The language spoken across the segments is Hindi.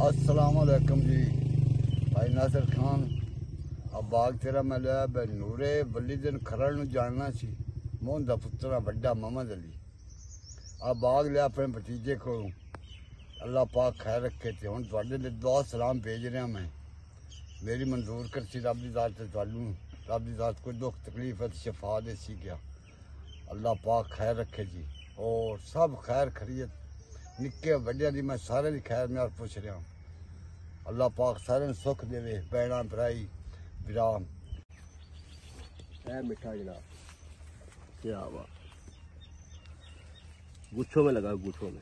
अस्सलाम वालेकुम जी। भाई नासिर खान अब बाग तेरा मैं लिया बे नूरे वली दिन खरड़ नूं जानना सी मोहन दा पुत्रा वड्डा मोहम्मद अली अब बाग लिया अपने भतीजे को। अल्लाह पाक खैर रखे थे। हुण तुहाडे लिए दुआ सलाम भेज रहा मैं। मेरी मंजूर कर सी रब दी ज़ात ते तुहानूं रब दी ज़ात कोई दुख तकलीफ है तो शफा दे सी गया। अल्लाह पाक खैर रखे जी और सब खैर खरीत निक्के वड्डियां दी मैं सारे दी खैर मैं पुछ रहा। अल्लाह पाक सारे सुख देवे भैणा भराई विराम है मिठा जनाब, क्या बात। गुच्छों में लगा, गुच्छों में।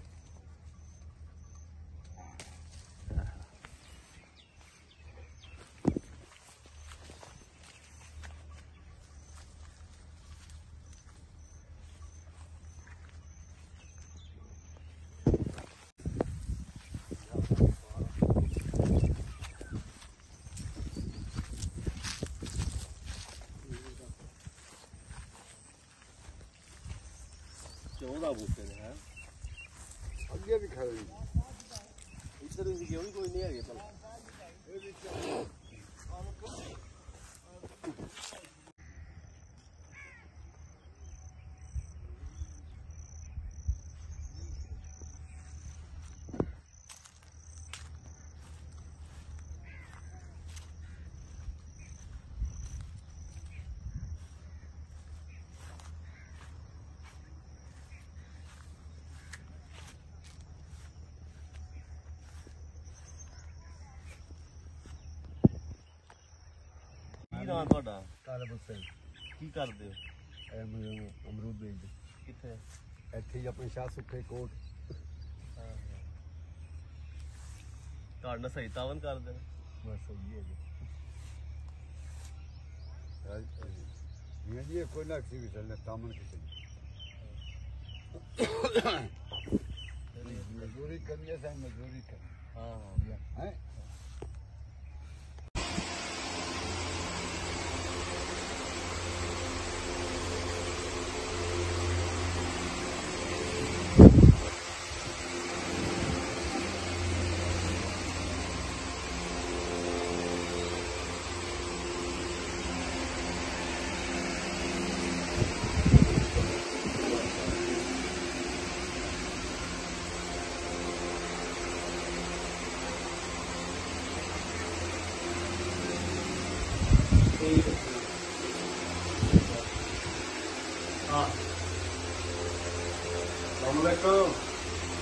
चौदह बूटे ने हैं अगे भी खड़े इधर भी क्यों कोई नहीं है भला। नाम ਤੁਹਾਡਾ तालब हुसैन ਕੀ ਕਰਦੇ ਹੋ? अमरूद बेच दे ਕਿੱਥੇ? ਇੱਥੇ ਹੀ ਆਪਣੇ ਸ਼ਾਹ ਸੁੱਖੇ ਕੋਟ ਤੁਹਾਡੇ ਨਾਲ ਸਹੀ ਤਾਵਨ ਕਰਦੇ ਨੇ। बस सही है जी। ये कोई ना किसी भी चलने तामन की मजदूरी करिए चाहे मजदूरी कर। हाँ हैं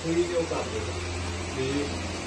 ठीक है, वो कर देगा। ठीक।